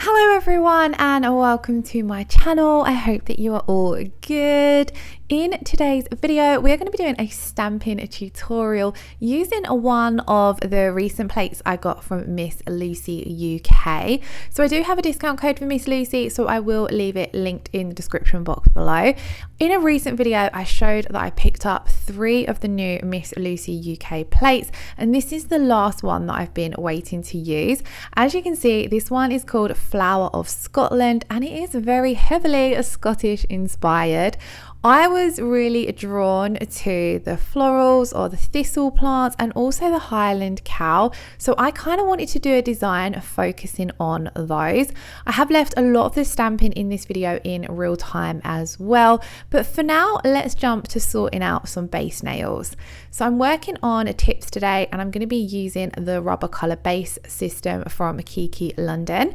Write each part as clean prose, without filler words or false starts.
Hello everyone and welcome to my channel. I hope that you are all good. In today's video, we're going to be doing a stamping tutorial using one of the recent plates I got from Miss Lucy UK. So I do have a discount code for Miss Lucy, so I will leave it linked in the description box below. In a recent video, I showed that I picked up 3 of the new Miss Lucy UK plates, and this is the last one that I've been waiting to use. As you can see, this one is called Flower of Scotland, and it is very heavily Scottish inspired. I was really drawn to the florals or the thistle plants and also the Highland cow, so I kind of wanted to do a design focusing on those. I have left a lot of the stamping in this video in real time as well, but for now let's jump to sorting out some base nails. So I'm working on tips today and I'm going to be using the rubber colour base system from Kiki London.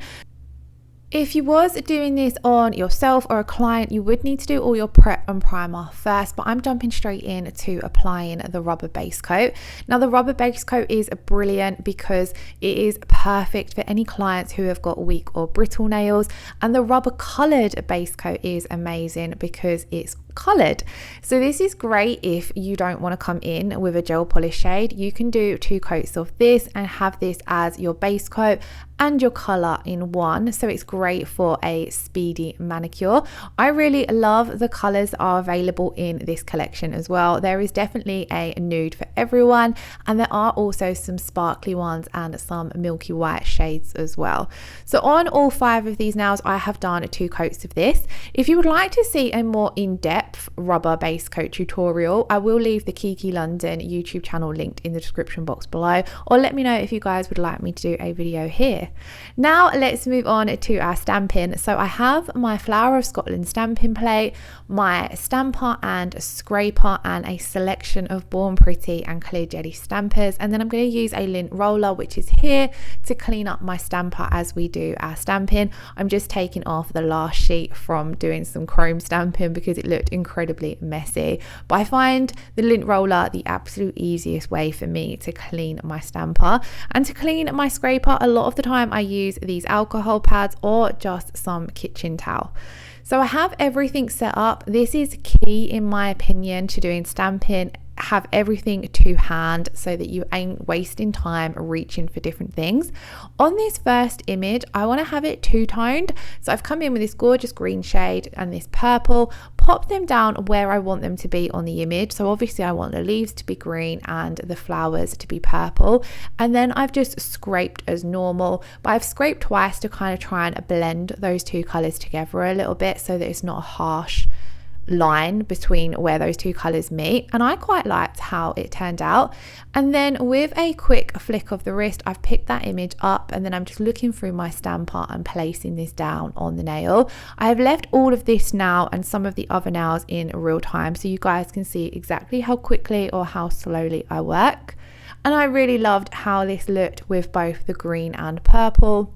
If you was doing this on yourself or a client, you would need to do all your prep and primer first, but I'm jumping straight in to applying the rubber base coat. Now the rubber base coat is brilliant because it is perfect for any clients who have got weak or brittle nails, and the rubber coloured base coat is amazing because it's coloured. So this is great if you don't want to come in with a gel polish shade. You can do 2 coats of this and have this as your base coat and your colour in one, so it's great for a speedy manicure. I really love the colours that are available in this collection as well. There is definitely a nude for everyone, and there are also some sparkly ones and some milky white shades as well. So on all 5 of these nails I have done 2 coats of this. If you would like to see a more in-depth rubber base coat tutorial, I will leave the Kiki London YouTube channel linked in the description box below, or let me know if you guys would like me to do a video here. Now let's move on to our stamping. So I have my Flower of Scotland stamping plate, my stamper and scraper, and a selection of Born Pretty and Clear Jelly stampers, and then I'm going to use a lint roller, which is here, to clean up my stamper as we do our stamping. I'm just taking off the last sheet from doing some chrome stamping because it looked incredibly messy, but I find the lint roller the absolute easiest way for me to clean my stamper. And to clean my scraper, a lot of the time I use these alcohol pads or just some kitchen towel. So I have everything set up. This is key in my opinion to doing stamping. Have everything to hand so that you ain't wasting time reaching for different things. On this first image, I want to have it two-toned, so I've come in with this gorgeous green shade and this purple, pop them down where I want them to be on the image. So obviously I want the leaves to be green and the flowers to be purple, and then I've just scraped as normal, but I've scraped twice to kind of try and blend those 2 colors together a little bit so that it's not a harsh line between where those 2 colors meet, and I quite liked how it turned out. And then with a quick flick of the wrist, I've picked that image up, and then I'm just looking through my stamper and placing this down on the nail. I have left all of this now and some of the other nails in real time so you guys can see exactly how quickly or how slowly I work, and I really loved how this looked with both the green and purple.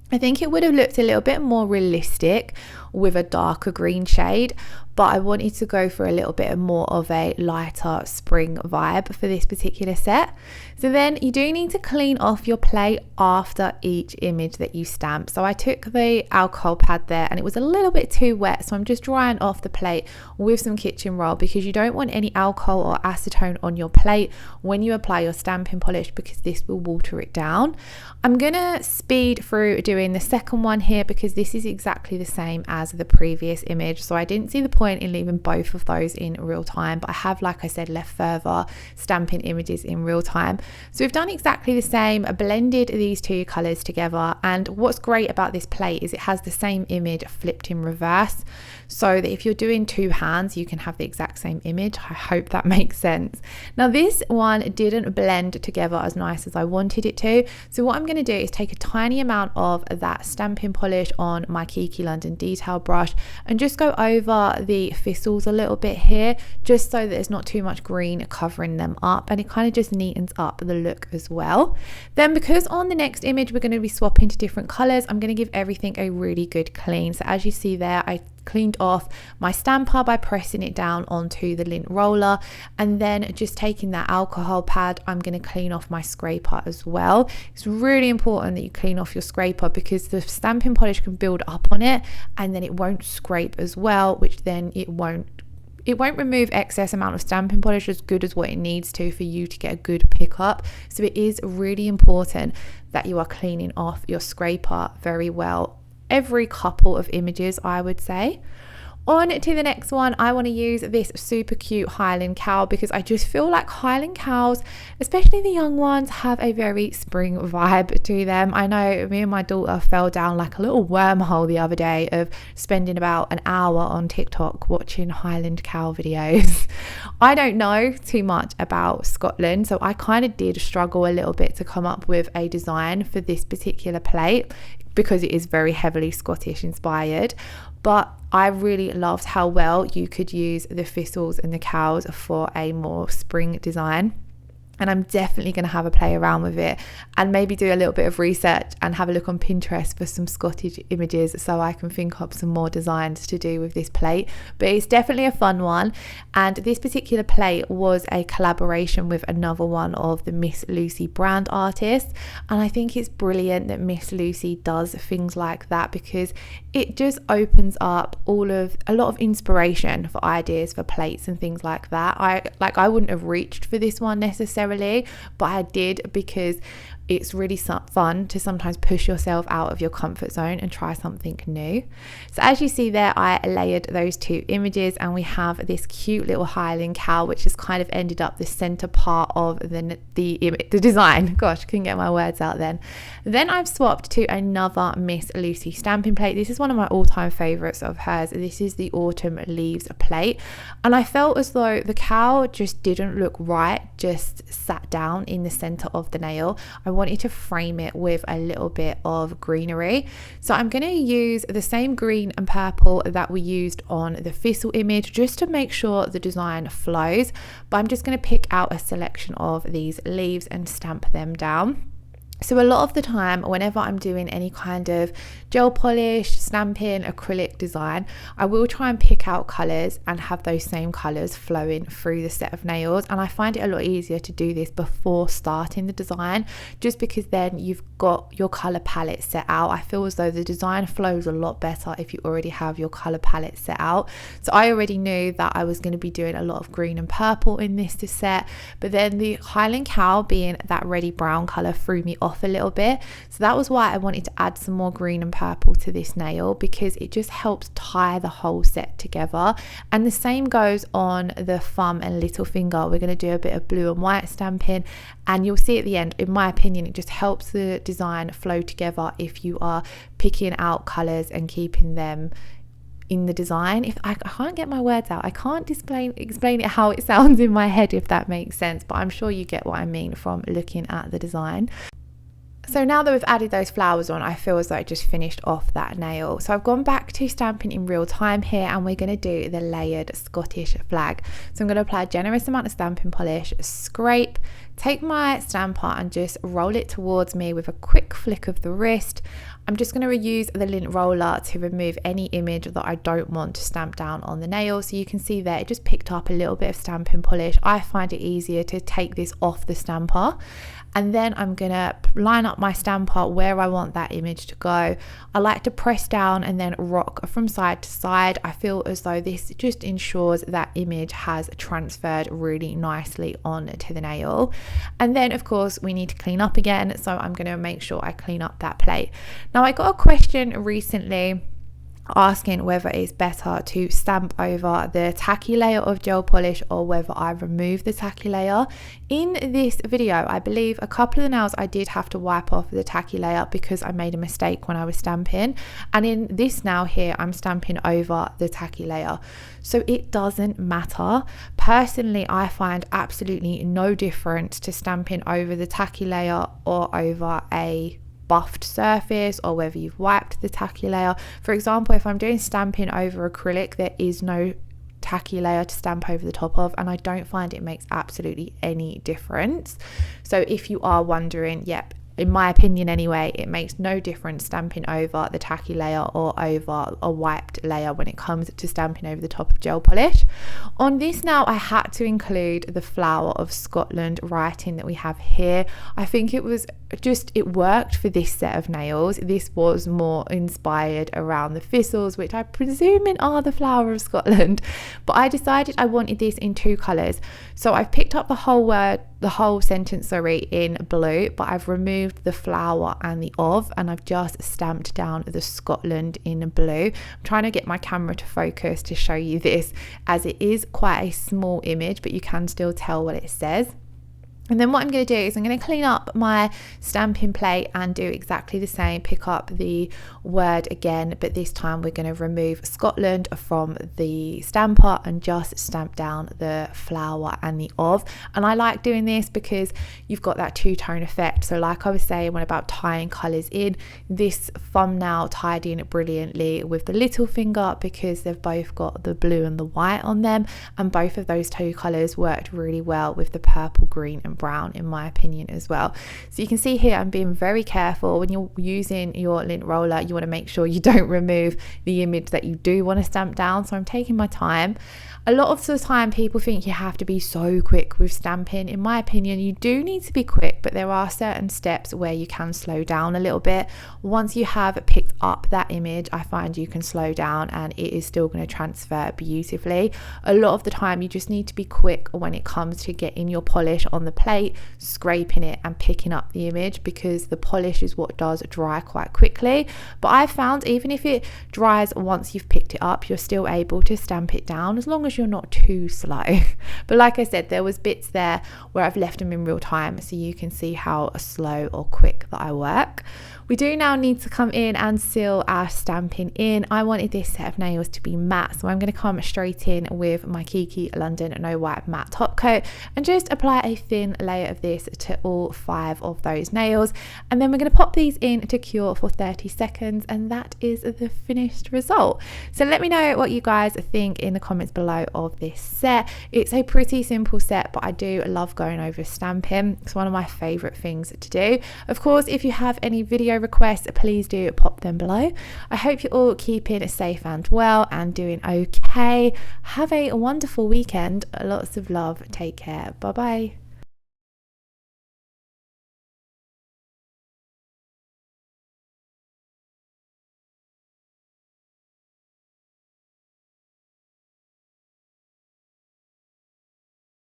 I think it would have looked a little bit more realistic with a darker green shade, but I wanted to go for a little bit more of a lighter spring vibe for this particular set. So then you do need to clean off your plate after each image that you stamp. So I took the alcohol pad there and it was a little bit too wet, so I'm just drying off the plate with some kitchen roll because you don't want any alcohol or acetone on your plate when you apply your stamping polish because this will water it down. I'm gonna speed through doing the second one here because this is exactly the same as the previous image, so I didn't see the point in leaving both of those in real time, but I have, like I said, left further stamping images in real time. So we've done exactly the same, blended these 2 colors together, and what's great about this plate is it has the same image flipped in reverse, so that if you're doing 2 hands you can have the exact same image. I hope that makes sense. Now this one didn't blend together as nice as I wanted it to, so what I'm going to do is take a tiny amount of that stamping polish on my Kiki London detail brush and just go over the thistles a little bit here, just so that there's not too much green covering them up, and it kind of just neatens up the look as well. Then because on the next image we're going to be swapping to different colors, I'm going to give everything a really good clean. So as you see there, I cleaned off my stamper by pressing it down onto the lint roller, and then just taking that alcohol pad, I'm going to clean off my scraper as well. It's really important that you clean off your scraper because the stamping polish can build up on it and then it won't scrape as well, which then it won't remove excess amount of stamping polish as good as what it needs to for you to get a good pickup. So it is really important that you are cleaning off your scraper very well every couple of images, I would say. On to the next one, I want to use this super cute Highland cow because I just feel like Highland cows, especially the young ones, have a very spring vibe to them. I know me and my daughter fell down like a little wormhole the other day of spending about an hour on TikTok watching Highland cow videos. I don't know too much about Scotland, so I kind of did struggle a little bit to come up with a design for this particular plate because it is very heavily Scottish inspired. But I really loved how well you could use the thistles and the cows for a more spring design. And I'm definitely going to have a play around with it and maybe do a little bit of research and have a look on Pinterest for some Scottish images so I can think up some more designs to do with this plate. But it's definitely a fun one. And this particular plate was a collaboration with another one of the Miss Lucy brand artists. And I think it's brilliant that Miss Lucy does things like that because it just opens up a lot of inspiration for ideas for plates and things like that. I wouldn't have reached for this one necessarily, but I did because it's really fun to sometimes push yourself out of your comfort zone and try something new. So as you see there, I layered those two images and we have this cute little Highland cow which has kind of ended up the center part of the design. Gosh, couldn't get my words out then. Then I've swapped to another Miss Lucy stamping plate. This is one of my all-time favorites of hers. This is the Autumn Leaves plate, and I felt as though the cow just didn't look right just sat down in the center of the nail. I wanted to frame it with a little bit of greenery, so I'm going to use the same green and purple that we used on the thistle image just to make sure the design flows. But I'm just going to pick out a selection of these leaves and stamp them down. So a lot of the time, whenever I'm doing any kind of gel polish, stamping, acrylic design, I will try and pick out colours and have those same colours flowing through the set of nails. And I find it a lot easier to do this before starting the design, just because then you've got your colour palette set out. I feel as though the design flows a lot better if you already have your colour palette set out. So I already knew that I was going to be doing a lot of green and purple in this set, but then the Highland cow being that reddy brown colour threw me off a little bit. So that was why I wanted to add some more green and purple to this nail, because it just helps tie the whole set together. And the same goes on the thumb and little finger. We're going to do a bit of blue and white stamping, and you'll see at the end, in my opinion, it just helps the design flow together if you are picking out colors and keeping them in the design. If I can't get my words out, I can't explain it how it sounds in my head, if that makes sense, but I'm sure you get what I mean from looking at the design. So now that we've added those flowers on, I feel as though I just finished off that nail. So I've gone back to stamping in real time here, and we're going to do the layered Scottish flag. So I'm going to apply a generous amount of stamping polish, scrape, take my stamper and just roll it towards me with a quick flick of the wrist. I'm just going to reuse the lint roller to remove any image that I don't want to stamp down on the nail. So you can see there, it just picked up a little bit of stamping polish. I find it easier to take this off the stamper. And then I'm going to line up my stamper where I want that image to go. I like to press down and then rock from side to side. I feel as though this just ensures that image has transferred really nicely onto the nail. And then of course we need to clean up again. So I'm going to make sure I clean up that plate. Now I got a question recently asking whether it's better to stamp over the tacky layer of gel polish or whether I remove the tacky layer. In this video, I believe a couple of the nails I did have to wipe off the tacky layer because I made a mistake when I was stamping, and in this nail here I'm stamping over the tacky layer, so it doesn't matter. Personally, I find absolutely no difference to stamping over the tacky layer or over a buffed surface, or whether you've wiped the tacky layer. For example, if I'm doing stamping over acrylic, there is no tacky layer to stamp over the top of, and I don't find it makes absolutely any difference. So if you are wondering, yep, in my opinion anyway, it makes no difference stamping over the tacky layer or over a wiped layer when it comes to stamping over the top of gel polish. On this now, I had to include the Flower of Scotland writing that we have here. I think it worked for this set of nails. This was more inspired around the thistles, which I presume are the Flower of Scotland, but I decided I wanted this in 2 colours. So I've picked up the whole sentence in blue, but I've removed the flower and the of, and I've just stamped down the Scotland in blue. I'm trying to get my camera to focus to show you this, as it is quite a small image, but you can still tell what it says. And then what I'm going to do is I'm going to clean up my stamping plate and do exactly the same, pick up the word again, but this time we're going to remove Scotland from the stamper and just stamp down the flower and the of. And I like doing this because you've got that 2-tone effect. So like I was saying when about tying colours in, this thumbnail tied in brilliantly with the little finger because they've both got the blue and the white on them, and both of those 2 colours worked really well with the purple, green and brown in my opinion as well. So you can see here I'm being very careful when you're using your lint roller. You want to make sure you don't remove the image that you do want to stamp down. So I'm taking my time. A lot of the time people think you have to be so quick with stamping. In my opinion, you do need to be quick, but there are certain steps where you can slow down a little bit. Once you have picked up that image, I find you can slow down and it is still going to transfer beautifully. A lot of the time you just need to be quick when it comes to getting your polish on the plate, scraping it and picking up the image, because the polish is what does dry quite quickly. But I've found even if it dries once you've picked it up, you're still able to stamp it down as long as you're not too slow. But like I said, there was bits there where I've left them in real time, so you can see how slow or quick that I work. We do now need to come in and seal our stamping in. I wanted this set of nails to be matte, so I'm going to come straight in with my Kiki London No White Matte Top Coat and just apply a thin layer of this to all 5 of those nails, and then we're going to pop these in to cure for 30 seconds, and that is the finished result. So let me know what you guys think in the comments below of this set. It's a pretty simple set, but I do love going over stamping. It's one of my favorite things to do. Of course, if you have any video requests, please do pop them below. I hope you're all keeping safe and well and doing okay. Have a wonderful weekend. Lots of love. Take care. Bye bye.